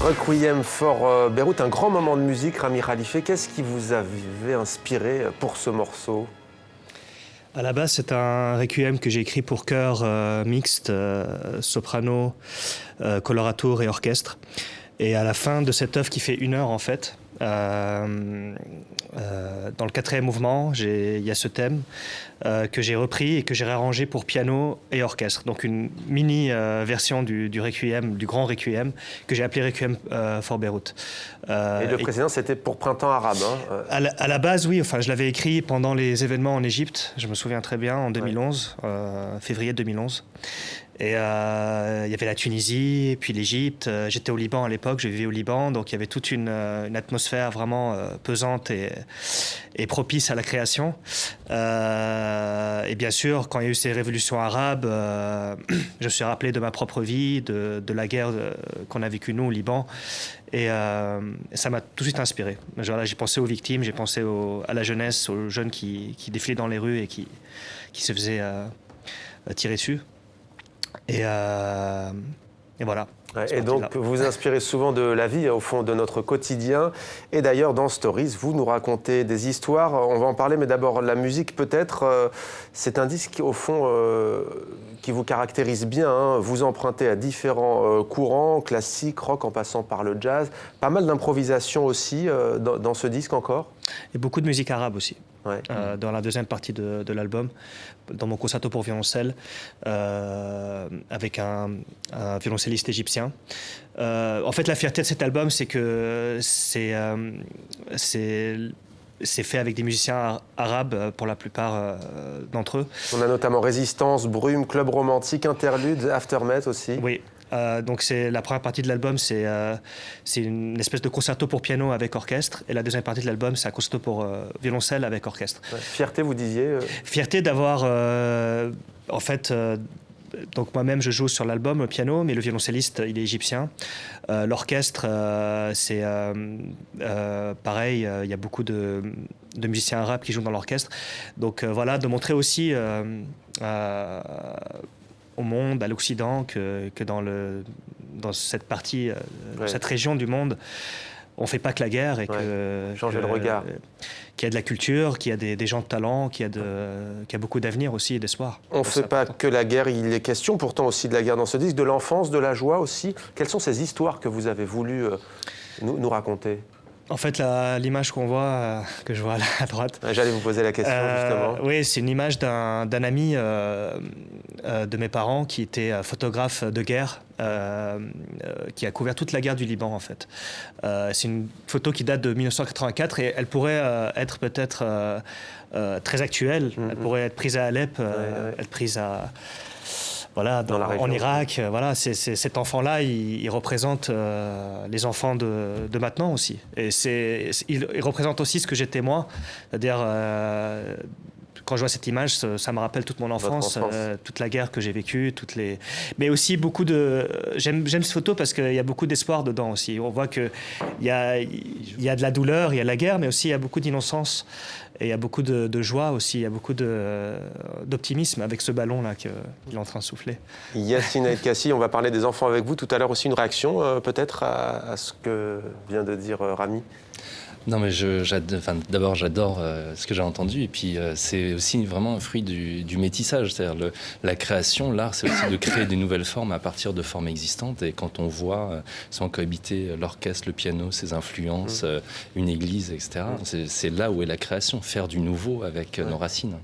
Requiem for Beyrouth, un grand moment de musique, Rami Khalife. Qu'est-ce qui vous avait inspiré pour ce morceau? À la base, c'est un requiem que j'ai écrit pour chœur mixte, soprano, coloratura et orchestre. Et à la fin de cette œuvre qui fait 1 heure en fait, dans le 4e mouvement, il y a ce thème que j'ai repris et que j'ai réarrangé pour piano et orchestre. Donc une mini version du requiem, du grand requiem, que j'ai appelé Requiem for Beyrouth. Et le précédent, c'était pour Printemps arabe. Hein. À la base, oui. Enfin, je l'avais écrit pendant les événements en Égypte. Je me souviens très bien, en 2011, février 2011. Et il y avait la Tunisie, puis l'Égypte. J'étais au Liban à l'époque, je vivais au Liban, donc il y avait toute une atmosphère vraiment pesante et propice à la création. Et bien sûr, quand il y a eu ces révolutions arabes, je me suis rappelé de ma propre vie, de la guerre qu'on a vécue nous au Liban. Et ça m'a tout de suite inspiré. J'ai pensé aux victimes, j'ai pensé à la jeunesse, aux jeunes qui défilaient dans les rues et qui se faisaient tirer dessus. Et voilà. Et donc, vous vous inspirez souvent de la vie, au fond, de notre quotidien. Et d'ailleurs, dans Stories, vous nous racontez des histoires. On va en parler, mais d'abord, la musique, peut-être. C'est un disque, au fond, qui vous caractérise bien. Hein. Vous empruntez à différents courants, classiques, rock, en passant par le jazz. Pas mal d'improvisation aussi dans ce disque encore. Et beaucoup de musique arabe aussi. Ouais. Dans la deuxième partie de l'album, dans mon concerto pour violoncelle, avec un violoncelliste égyptien. En fait, la fierté de cet album, c'est que c'est fait avec des musiciens arabes pour la plupart d'entre eux. On a notamment Résistance, Brume, Club Romantique, Interlude, Aftermath aussi. Oui. Donc la première partie de l'album, c'est une espèce de concerto pour piano avec orchestre, et la deuxième partie de l'album, c'est un concerto pour violoncelle avec orchestre. Ouais. Fierté, vous disiez Fierté d'avoir, en fait, donc moi-même je joue sur l'album, le piano, mais le violoncelliste, il est égyptien. L'orchestre, c'est pareil, il y a beaucoup de musiciens arabes qui jouent dans l'orchestre. Donc voilà, de montrer aussi au monde, à l'Occident, que dans cette partie, cette région du monde, on ne fait pas que la guerre et changer le regard. Qu'il y a de la culture, qu'il y a des gens de talent, qu'il y a beaucoup d'avenir aussi et d'espoir. On ne fait pas que la guerre, il est question pourtant aussi de la guerre dans ce disque, de l'enfance, de la joie aussi. Quelles sont ces histoires que vous avez voulu nous raconter ? En fait, l'image qu'on voit, que je vois à droite... J'allais vous poser la question, justement. Oui, c'est une image d'un ami de mes parents qui était photographe de guerre, qui a couvert toute la guerre du Liban, en fait. C'est une photo qui date de 1984 et elle pourrait être peut-être très actuelle. Elle pourrait être prise à Alep, être prise à... Voilà, en Irak, voilà, cet enfant-là, il représente les enfants de maintenant aussi. Et il représente aussi ce que j'étais moi. C'est-à-dire, quand je vois cette image, ça me rappelle toute mon enfance, toute la guerre que j'ai vécue, mais aussi beaucoup de... J'aime cette photo parce qu'il y a beaucoup d'espoir dedans aussi. On voit qu'il y a de la douleur, il y a la guerre, mais aussi il y a beaucoup d'innocence. Et il y a beaucoup de joie aussi, il y a beaucoup d'optimisme avec ce ballon-là qu'il est en train de souffler. Yacine El-Kassi, on va parler des enfants avec vous. Tout à l'heure aussi, une réaction peut-être à ce que vient de dire Rami ? Non, mais d'abord, j'adore ce que j'ai entendu. Et puis, c'est aussi vraiment un fruit du métissage. C'est-à-dire la création, l'art, c'est aussi de créer des nouvelles formes à partir de formes existantes. Et quand on voit, sans cohabiter, l'orchestre, le piano, ses influences, une église, etc., c'est là où est la création, faire du nouveau avec nos racines.